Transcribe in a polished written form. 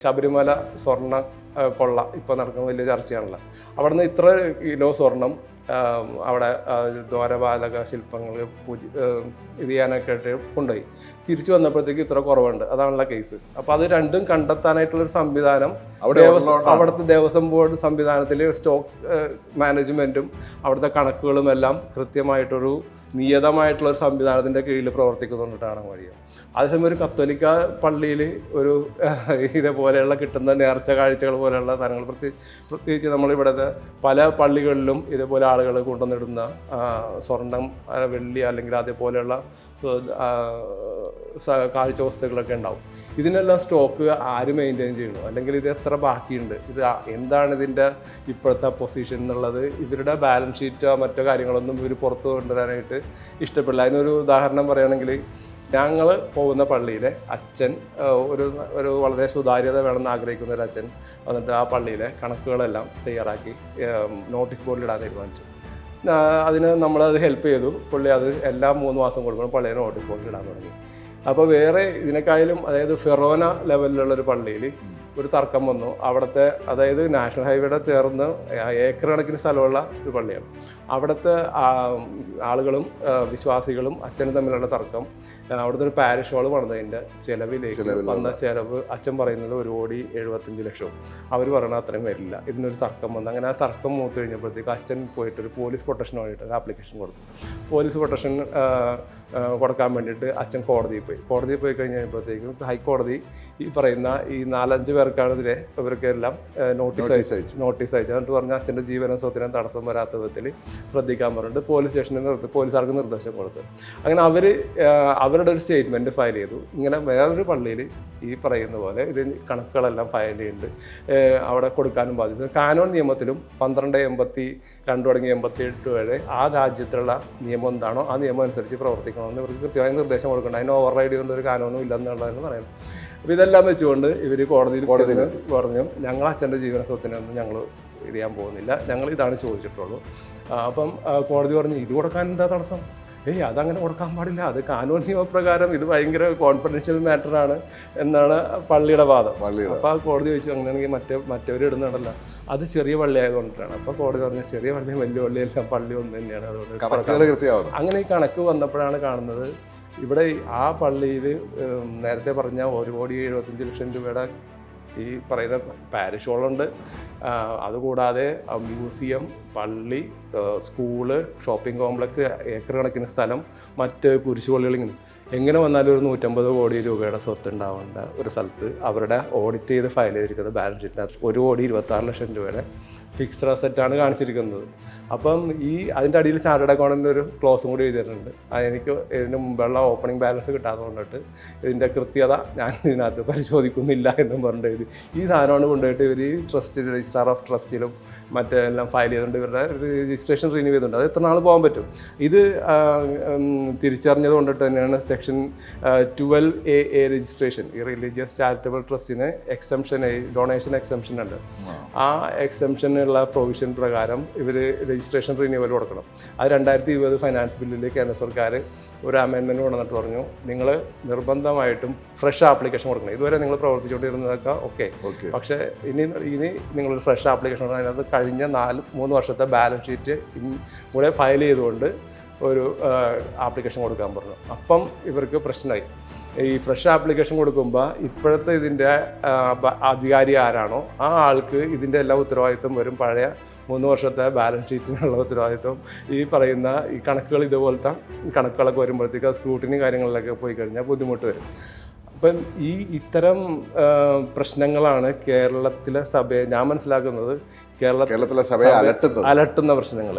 ശബരിമല സ്വർണ്ണ കൊള്ള ഇപ്പോൾ നടക്കുന്ന വലിയ ചർച്ചയാണല്ലോ. അവിടെ നിന്ന് ഇത്ര കിലോ സ്വർണം അവിടെ ദ്വാരപാലക ശില്പങ്ങൾ ഇത് ചെയ്യാനൊക്കെ ആയിട്ട് കൊണ്ടുപോയി. തിരിച്ചു വന്നപ്പോഴത്തേക്ക് ഇത്ര കുറവുണ്ട്. അതാണല്ലോ കേസ്. അപ്പോൾ അത് രണ്ടും കണ്ടെത്താനായിട്ടുള്ളൊരു സംവിധാനം അവിടുത്തെ ദേവസ്വം ബോർഡ് സംവിധാനത്തിൽ സ്റ്റോക്ക് മാനേജ്മെൻറ്റും അവിടുത്തെ കണക്കുകളും എല്ലാം കൃത്യമായിട്ടൊരു നിയതമായിട്ടുള്ളൊരു സംവിധാനത്തിൻ്റെ കീഴിൽ പ്രവർത്തിക്കുന്നുണ്ടാണ് കഴിയുക. അതേസമയം ഒരു കത്തോലിക്ക പള്ളിയിൽ ഒരു ഇതേപോലെയുള്ള കിട്ടുന്ന നേർച്ച കാഴ്ചകൾ പോലെയുള്ള സാധനങ്ങൾ പ്രത്യേകിച്ച് നമ്മളിവിടുത്തെ പല പള്ളികളിലും ഇതേപോലെ ആളുകൾ കൊണ്ടുവന്നിടുന്ന സ്വർണം, വെള്ളി അല്ലെങ്കിൽ അതേപോലെയുള്ള കാഴ്ച വസ്തുക്കളൊക്കെ ഉണ്ടാവും. ഇതിനെല്ലാം സ്റ്റോക്ക് ആര് മെയിൻറ്റെയിൻ ചെയ്യണോ, അല്ലെങ്കിൽ ഇത് എത്ര ബാക്കിയുണ്ട്, ഇത് എന്താണ് ഇതിൻ്റെ ഇപ്പോഴത്തെ പൊസിഷൻ എന്നുള്ളത് ഇവരുടെ ബാലൻസ് ഷീറ്റോ മറ്റോ കാര്യങ്ങളൊന്നും ഇവർ പുറത്ത് കൊണ്ടുവരാനായിട്ട് ഇഷ്ടപ്പെടില്ല. അതിനൊരു ഉദാഹരണം പറയുകയാണെങ്കിൽ, ഞങ്ങൾ പോകുന്ന പള്ളിയിലെ അച്ഛൻ ഒരു വളരെ സുതാര്യത വേണമെന്ന് ആഗ്രഹിക്കുന്ന ഒരു അച്ഛൻ വന്നിട്ട് ആ പള്ളിയിലെ കണക്കുകളെല്ലാം തയ്യാറാക്കി നോട്ടീസ് ബോർഡിൽ ഇടാൻ തീരുമാനിച്ചു. അതിന് നമ്മളത് ഹെൽപ്പ് ചെയ്തു. പുള്ളി അത് എല്ലാ 3 മാസം കൊടുക്കണം പള്ളിയെ നോട്ടീസ് ബോർഡിൽ ഇടാൻ തുടങ്ങി. അപ്പോൾ വേറെ ഇതിനേക്കാളും, അതായത് ഫെറോന ലെവലിലുള്ളൊരു പള്ളിയിൽ ഒരു തർക്കം വന്നു. അവിടുത്തെ, അതായത് നാഷണൽ ഹൈവേയുടെ ചേർന്ന് ഏക്കർ കണക്കിന് സ്ഥലമുള്ള ഒരു പള്ളിയാണ്. അവിടുത്തെ ആളുകളും വിശ്വാസികളും അച്ഛനും തമ്മിലുള്ള തർക്കം. അവിടുത്തെ ഒരു പാരിഷ് ഹാൾ പണിതതിൻ്റെ ചിലവിലേക്ക് വന്ന ചിലവ് അച്ഛൻ പറയുന്നത് 1,75,00,000. അവർ പറയണത് അത്രയും വരില്ല. ഇതിനൊരു തർക്കം വന്നു. അങ്ങനെ ആ തർക്കം മൂത്ത് കഴിഞ്ഞപ്പോഴത്തേക്ക് അച്ഛൻ പോയിട്ടൊരു പോലീസ് പ്രൊട്ടക്ഷന് വേണ്ടിയിട്ട് ഒരു ആപ്ലിക്കേഷൻ കൊടുത്തു. പോലീസ് പ്രൊട്ടക്ഷൻ കൊടുക്കാൻ വേണ്ടിയിട്ട് അച്ഛൻ കോടതിയിൽ പോയി കഴിഞ്ഞപ്പോഴത്തേക്കും ഹൈക്കോടതി ഈ പറയുന്ന ഈ 4-5 പേർക്കാണെതിരെ ഇവർക്കെല്ലാം നോട്ടീസ് അയച്ചു. എന്നിട്ട് പറഞ്ഞാൽ അച്ഛൻ്റെ ജീവന സ്വത്തിനും തടസ്സം വരാത്ത വിധത്തിൽ ശ്രദ്ധിക്കാൻ പറഞ്ഞിട്ട് പോലീസുകാർക്ക് നിർദ്ദേശം കൊടുത്തു. അങ്ങനെ അവരുടെ ഒരു സ്റ്റേറ്റ്മെൻറ്റ് ഫയൽ ചെയ്തു. ഇങ്ങനെ വേറൊരു പള്ളിയിൽ ഈ പറയുന്ന പോലെ ഇത് കണക്കുകളെല്ലാം ഫയൽ ചെയ്യുന്നുണ്ട്, അവിടെ കൊടുക്കാനും ബാധിച്ചു. കാനോൻ നിയമത്തിലും 1282 തുടങ്ങി 88 വരെ ആ രാജ്യത്തിലുള്ള നിയമം എന്താണോ ആ നിയമം അനുസരിച്ച് പ്രവർത്തിക്കണമെന്ന് ഇവർക്ക് കൃത്യമായ നിർദ്ദേശം കൊടുക്കണം. അതിന് ഓവർ റൈഡ് കൊണ്ട് ഒരു കാനോനും ഇല്ലെന്നുള്ളതെന്ന് പറയുന്നത്. അപ്പോൾ ഇതെല്ലാം വെച്ചുകൊണ്ട് ഇവർ കോടതിയിൽ പറഞ്ഞു, ഞങ്ങൾ അച്ഛൻ്റെ ജീവന സ്വത്തിനൊന്നും ഞങ്ങൾ ഇത് ചെയ്യാൻ പോകുന്നില്ല, ഞങ്ങൾ ഇതാണ് ചോദിച്ചിട്ടുള്ളൂ. അപ്പം കോടതി പറഞ്ഞു, ഇത് കൊടുക്കാൻ എന്താ തടസ്സം? അതങ്ങനെ കൊടുക്കാൻ പാടില്ല, അത് കാനൂൻ നിയമപ്രകാരം ഇത് ഭയങ്കര കോൺഫിഡൻഷ്യൽ മാറ്ററാണ് എന്നാണ് പള്ളിയുടെ വാദം. അപ്പോൾ ആ കോടതി ചോദിച്ചു, അങ്ങനെയാണെങ്കിൽ മറ്റവർ ഇടുന്നുണ്ടല്ലോ, അത് ചെറിയ പള്ളി ആയതുകൊണ്ടിട്ടാണ്. അപ്പോൾ കോടതി പറഞ്ഞു, ചെറിയ പള്ളിയും വലിയ പള്ളിയെല്ലാം പള്ളി ഒന്ന് തന്നെയാണ്, അതുകൊണ്ട് അങ്ങനെ ഈ കണക്ക് വന്നപ്പോഴാണ് കാണുന്നത് ഇവിടെ ആ പള്ളിയിൽ നേരത്തെ പറഞ്ഞ 1,75,00,000 രൂപയുടെ ഈ പറയുന്ന പാരിഷ് ഹാളുണ്ട്. അതുകൂടാതെ മ്യൂസിയം, പള്ളി, സ്കൂള്, ഷോപ്പിംഗ് കോംപ്ലക്സ്, ഏക്കർ കണക്കിന് സ്ഥലം, മറ്റ് കുരിശുപള്ളികൾ, എങ്ങനെ വന്നാലും ഒരു 150 കോടി രൂപയുടെ സ്വത്ത് ഉണ്ടാവേണ്ട ഒരു സ്ഥലത്ത് അവരുടെ ഓഡിറ്റ് ചെയ്ത് ഫയൽ ചെയ്തിരിക്കുന്നത് ബാലൻസ് ഷീറ്റിനകത്ത് 1,26,00,000 രൂപയുടെ ഫിക്സ്ഡ് അസറ്റാണ് കാണിച്ചിരിക്കുന്നത്. അപ്പം അതിൻ്റെ അടിയിൽ ചാർട്ടേഡ് അക്കൗണ്ടൻ്റ് ഒരു ക്ലോസും കൂടി എഴുതിയിട്ടുണ്ട്. എനിക്ക് ഇതിന് മുമ്പുള്ള ഓപ്പണിംഗ് ബാലൻസ് കിട്ടാതെ കൊണ്ടിട്ട് ഇതിൻ്റെ കൃത്യത ഞാൻ ഇതിനകത്ത് പരിശോധിക്കുന്നില്ല എന്നും പറഞ്ഞിട്ട് എഴുതി. ഈ സാധനമാണ് കൊണ്ടുപോയിട്ട് ഇവർ ട്രസ്റ്റ് രജിസ്ട്രാർ ഓഫ് ട്രസ്റ്റിലും മറ്റെല്ലാം ഫയൽ ചെയ്തുകൊണ്ട് ഇവരുടെ രജിസ്ട്രേഷൻ റിന്യൂ ചെയ്തിട്ടുണ്ട്. അത് എത്ര നാൾ പോകാൻ പറ്റും? ഇത് തിരിച്ചറിഞ്ഞത് കൊണ്ടിട്ട് തന്നെയാണ് സെക്ഷൻ 12A രജിസ്ട്രേഷൻ, ഈ റിലീജിയസ് ചാരിറ്റബിൾ ട്രസ്റ്റിന് ഡൊണേഷൻ എക്സംഷൻ ഉണ്ട്. ആ എക്സംഷനുള്ള പ്രൊവിഷൻ പ്രകാരം ഇവർ രജിസ്ട്രേഷൻ റിന്യൂവൽ കൊടുക്കണം. അത് 2020 ഫൈനാൻസ് ബില്ലിൽ കേന്ദ്ര സർക്കാർ ഒരു അമെൻമെൻറ്റ് കൊണ്ടുവന്നിട്ട് പറഞ്ഞു, നിങ്ങൾ നിർബന്ധമായിട്ടും ഫ്രഷ് ആപ്ലിക്കേഷൻ കൊടുക്കണം. ഇതുവരെ നിങ്ങൾ പ്രവർത്തിച്ചുകൊണ്ടിരുന്നതൊക്കെ ഓക്കെ, പക്ഷേ ഇനി നിങ്ങളൊരു ഫ്രഷ് ആപ്ലിക്കേഷൻ കൊടുക്കണം. അതിനകത്ത് കഴിഞ്ഞ 3 വർഷത്തെ ബാലൻസ് ഷീറ്റ് കൂടെ ഫയൽ ചെയ്തുകൊണ്ട് ഒരു ആപ്ലിക്കേഷൻ കൊടുക്കാൻ പറഞ്ഞു. അപ്പം ഇവർക്ക് പ്രശ്നമായി. ഈ ഫ്രഷ് ആപ്ലിക്കേഷൻ കൊടുക്കുമ്പോൾ ഇപ്പോഴത്തെ ഇതിൻ്റെ അധികാരി ആരാണോ ആ ആൾക്ക് ഇതിൻ്റെ എല്ലാ ഉത്തരവാദിത്വം വരും. പഴയ 3 വർഷത്തെ ബാലൻസ് ഷീറ്റിനുള്ള ഉത്തരവാദിത്വം ഈ പറയുന്ന ഈ കണക്കുകൾ, ഇതുപോലത്തെ കണക്കുകളൊക്കെ വരുമ്പോഴത്തേക്ക് സ്ക്രൂട്ടിനി കാര്യങ്ങളിലൊക്കെ പോയി കഴിഞ്ഞാൽ ബുദ്ധിമുട്ട് വരും. അപ്പം ഇത്തരം പ്രശ്നങ്ങളാണ് കേരളത്തിലെ സഭയെ ഞാൻ മനസ്സിലാക്കുന്നത്, കേരളത്തിലെ സഭയെ അലട്ടുന്ന പ്രശ്നങ്ങൾ.